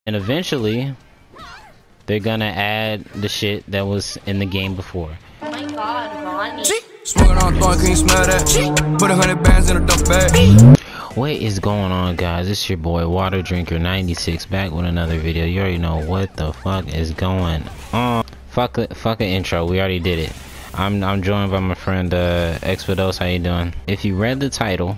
And eventually, they're gonna add the shit that was in the game before. Oh my god, Ronnie. Smoking on thorn, can you smell that? Put 100 bands in a duff bag. What is going on, guys? It's your boy Water Drinker 96 back with another video. You already know what the fuck is going on. Fuck an intro. We already did it. I'm joined by my friend Expedos. How you doing? If you read the title,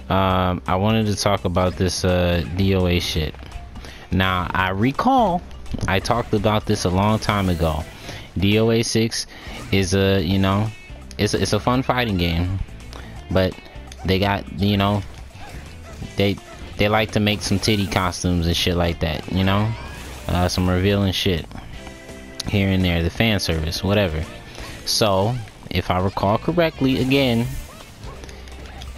I wanted to talk about this DOA shit. Now I recall I talked about this a long time ago. DOA6 is a, you know, it's a fun fighting game, but they got, you know, they like to make some titty costumes and shit like that, you know, some revealing shit here and there, the fan service, whatever. So if I recall correctly, again,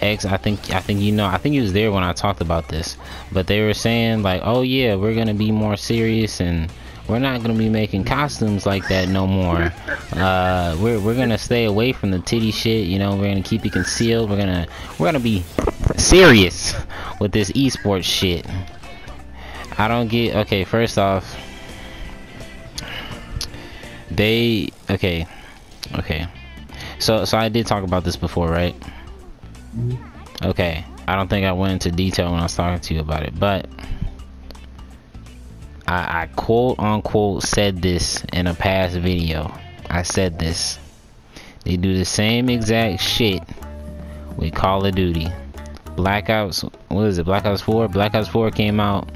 X, I think you know, I think he was there when I talked about this, but they were saying like, oh yeah, we're gonna be more serious and we're not gonna be making costumes like that no more. We're gonna stay away from the titty shit, you know, we're gonna keep it concealed, we're gonna be serious with this esports shit. I don't get, okay, first off, okay, so I did talk about this before, right? Okay, I don't think I went into detail when I was talking to you about it, but I quote unquote said this in a past video. I said this. They do the same exact shit with Call of Duty. Black Ops, what is it? Black Ops 4? Black Ops 4 came out.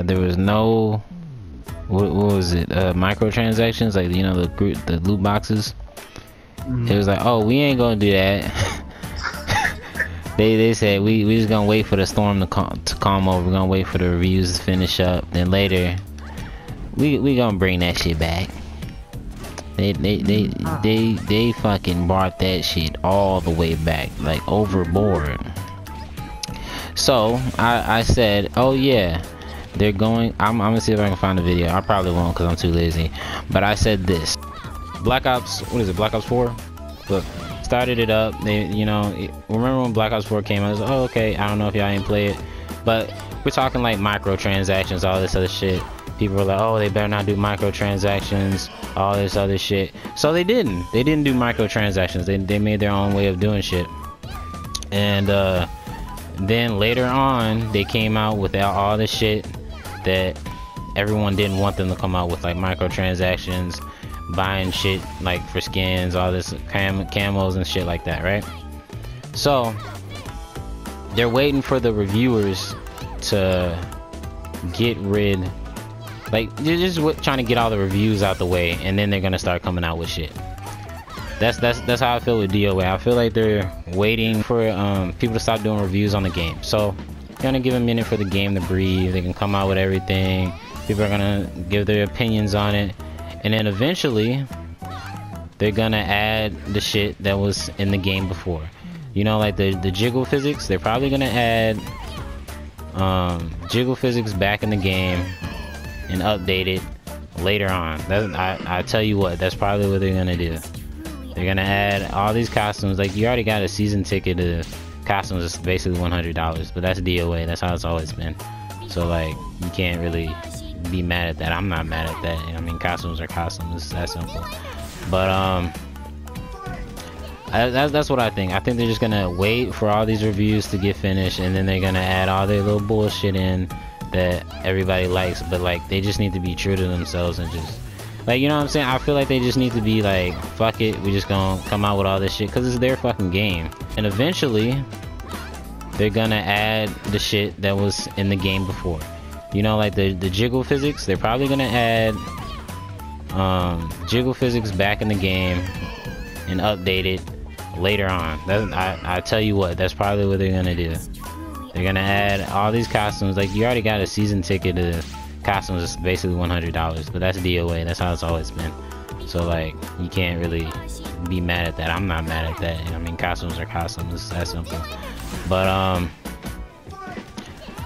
There was no, what was it? Microtransactions, like, you know, the loot boxes. It was like, oh, we ain't gonna do that. They said we just gonna wait for the storm to calm over. We're gonna wait for the reviews to finish up. Then later, we gonna bring that shit back. They fucking brought that shit all the way back, like overboard. So I said, oh yeah, they're going. I'm gonna see if I can find the video. I probably won't because I'm too lazy. But I said this. Black Ops, what is it? Black Ops 4. Look. Started it up. They, you know, remember when Black Ops 4 came out? I was like, oh, okay, I don't know if y'all ain't play it, but we're talking like microtransactions, all this other shit. People were like, oh, they better not do microtransactions, all this other shit. So they didn't do microtransactions. They made their own way of doing shit. And then later on they came out with all this shit that everyone didn't want them to come out with, like microtransactions, buying shit like for skins, all this camos and shit like that, right? So they're waiting for the reviewers to get rid, like they're just trying to get all the reviews out the way, and then they're gonna start coming out with shit. That's how I feel with DOA. I feel like they're waiting for people to stop doing reviews on the game. So gonna give a minute for the game to breathe. They can come out with everything. People are gonna give their opinions on it. And then eventually, they're gonna add the shit that was in the game before. You know, like the jiggle physics. They're probably gonna add jiggle physics back in the game and update it later on. I tell you what, that's probably what they're gonna do. They're gonna add all these costumes. Like, you already got a season ticket to costumes. It's basically $100, but that's DOA. That's how it's always been. So like, you can't really be mad at that. I'm not mad at that. I mean, costumes are costumes. It's that simple. But that's what I think. I think they're just gonna wait for all these reviews to get finished, and then they're gonna add all their little bullshit in that everybody likes. But like, they just need to be true to themselves and just, like, you know what I'm saying? I feel like they just need to be like, fuck it, we just gonna come out with all this shit because it's their fucking game. And eventually, they're gonna add the shit that was in the game before. You know, like the jiggle physics. They're probably gonna add jiggle physics back in the game and update it later on. I tell you what, that's probably what they're gonna do. They're gonna add all these costumes. Like, you already got a season ticket to costumes. It's basically $100, but that's DOA. That's how it's always been. So like, you can't really be mad at that. I'm not mad at that. I mean, costumes are costumes. It's that simple. But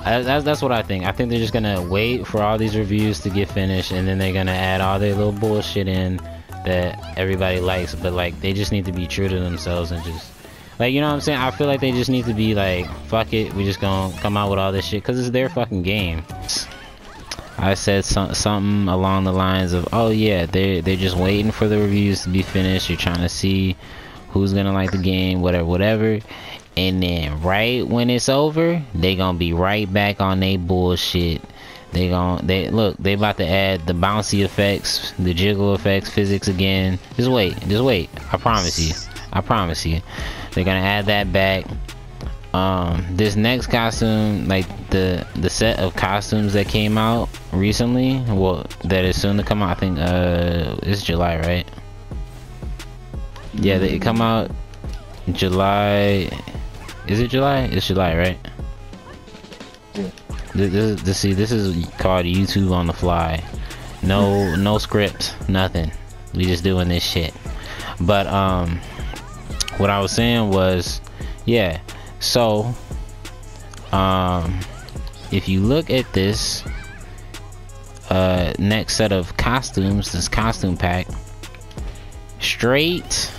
that's what I think. I think they're just gonna wait for all these reviews to get finished, and then they're gonna add all their little bullshit in that everybody likes. But like, they just need to be true to themselves and just, Like, you know what I'm saying? I feel like they just need to be like, fuck it, we just gonna come out with all this shit because it's their fucking game. I said something along the lines of, oh yeah, they're just waiting for the reviews to be finished. You're trying to see who's gonna like the game, whatever. And then right when it's over, they gonna be right back on they bullshit. They about to add the bouncy effects, the jiggle effects, physics again. Just wait. I promise you. They're gonna add that back. This next costume, like the set of costumes that came out recently, well, that is soon to come out. I think it's July, right? Yeah, they come out July. Is it July? It's July, right? Yeah. This is called YouTube on the fly. No script, nothing. We just doing this shit. But what I was saying was, yeah. So if you look at this next set of costumes, this costume pack, straight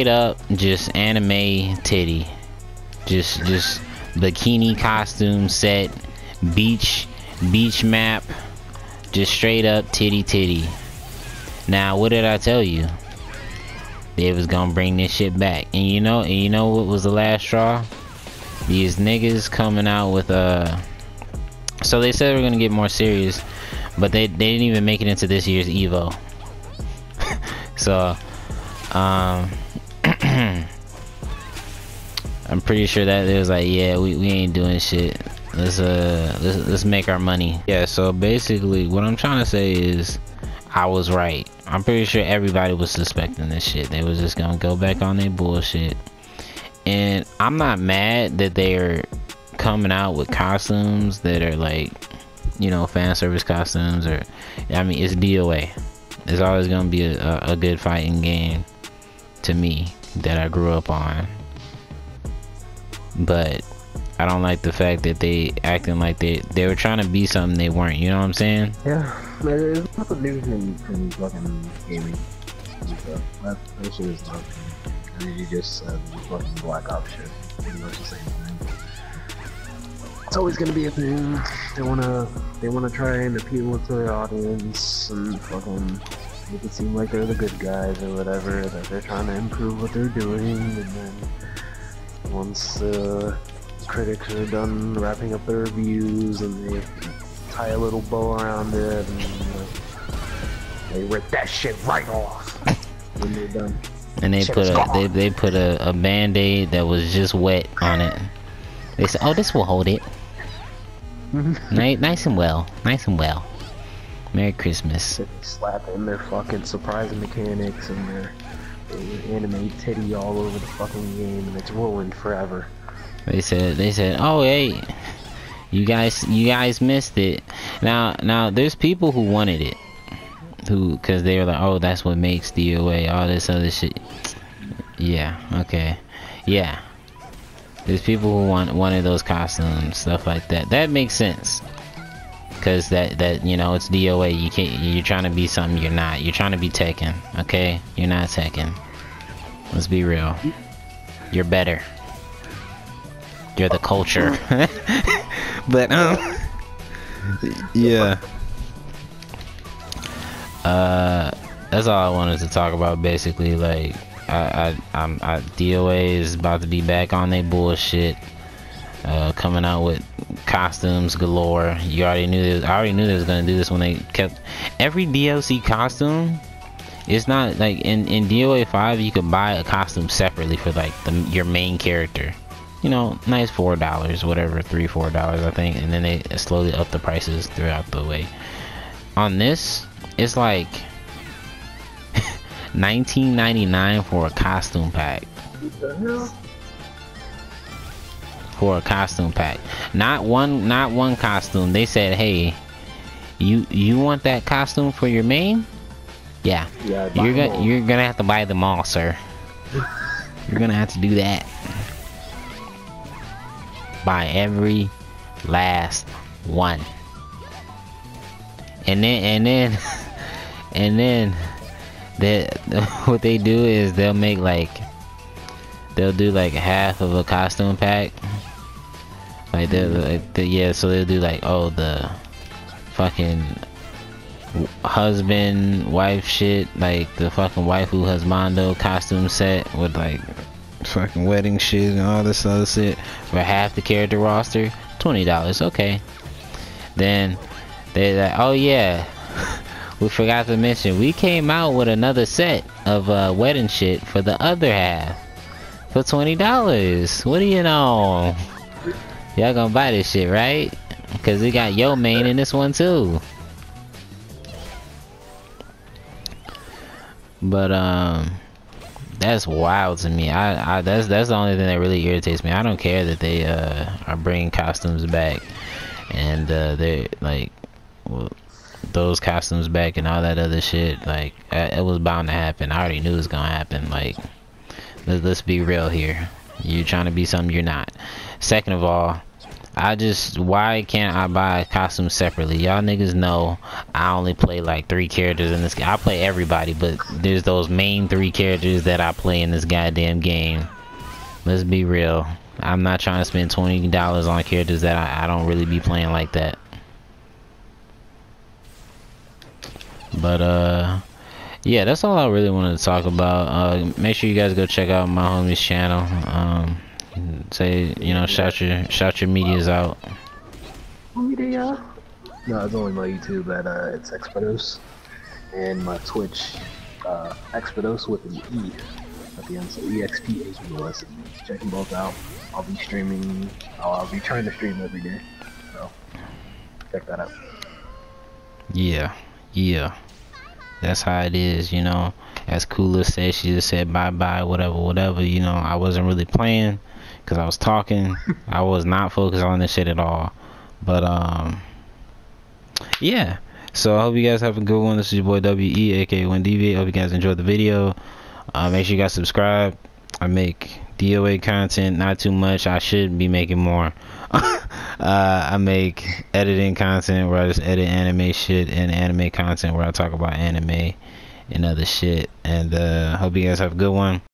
up just anime titty, just bikini costume set, beach map, just straight up titty. Now what did I tell you? They was gonna bring this shit back, and you know what was the last straw? These niggas coming out with so they said we're gonna get more serious, but they didn't even make it into this year's Evo. So I'm pretty sure that it was like, yeah, we ain't doing shit. Let's make our money. Yeah, so basically what I'm trying to say is I was right. I'm pretty sure everybody was suspecting this shit. They was just gonna go back on their bullshit. And I'm not mad that they're coming out with costumes that are like, you know, fan service costumes, or I mean, it's DOA. It's always gonna be a good fighting game to me that I grew up on. But I don't like the fact that they acting like they were trying to be something they weren't. You know what I'm saying? Yeah, there's nothing new from fucking gaming. That shit is not. I mean, you just said the fucking Black Ops shit. Pretty much the same thing. It's always gonna be a thing. They wanna try and appeal to their audience and fucking make it seem like they're the good guys or whatever. That they're trying to improve what they're doing, and then once the critics are done wrapping up their reviews and they tie a little bow around it and they rip that shit right off when they're done. And they put a band-aid that was just wet on it. They said, oh, this will hold it. Nice and well. Merry Christmas. They slap in their fucking surprise mechanics and their anime titty all over the fucking game, and it's ruined forever. They said, oh hey, you guys missed it. Now there's people who wanted it, cause they were like, oh, that's what makes DOA, all this other shit. Yeah, okay, yeah. There's people who wanted those costumes, stuff like that. That makes sense, cause that you know, it's DOA. You're trying to be something you're not. You're trying to be Tekken, okay? You're not Tekken. Let's be real. You're better. You're the culture. But yeah. That's all I wanted to talk about. Basically, like, DOA is about to be back on their bullshit. Coming out with costumes galore. You already knew this. I already knew they was gonna do this when they kept every DLC costume. It's not like in DOA 5 you could buy a costume separately for like your main character. You know, nice $4, whatever, $3-4 I think, and then they slowly up the prices throughout the way. On this, it's like $19.99 for a costume pack. What the hell? For a costume pack, not one costume. They said, hey, you want that costume for your main? Yeah, you're gonna have to buy them all, sir. You're gonna have to do that. Buy every last one. And then what they do is they'll make like they'll do like half of a costume pack. Like yeah, so they'll do like, oh, the fucking husband wife shit, like the fucking waifu husbando costume set with like fucking wedding shit and all this other shit for half the character roster. $20. Okay. Then they like, oh yeah, we forgot to mention we came out with another set of wedding shit for the other half for $20. What do you know? Y'all gonna buy this shit, right? Because we got Yo Main in this one too. But that's wild to me. That's the only thing that really irritates me. I don't care that they are bringing costumes back, and they're like, well, those costumes back and all that other shit. Like, it was bound to happen. I already knew it was gonna happen. Like, let's be real here. You're trying to be something you're not. Second of all, why can't I buy costumes separately? Y'all niggas know I only play like 3 characters in this game. I play everybody, but there's those main 3 characters that I play in this goddamn game. Let's be real. I'm not trying to spend $20 on characters that I don't really be playing like that. But yeah, that's all I really wanted to talk about. Make sure you guys go check out my homie's channel. Say, you know, shout your medias out. Media? No, it's only my YouTube at it's Expedos, and my Twitch, Expedos with an E at the end, so EXPADOS. Check them both out. I'll be streaming. I'll be trying to stream every day, so check that out. Yeah, that's how it is, you know. As Kula said, she just said bye bye, whatever. You know, I wasn't really playing because I was talking. I was not focused on this shit at all. But yeah. So I hope you guys have a good one. This is your boy WE, aka Windeviate. Hope you guys enjoyed the video. Make sure you guys subscribe. I make DOA content, not too much. I should be making more. I make editing content where I just edit anime shit, and anime content where I talk about anime and other shit. And hope you guys have a good one.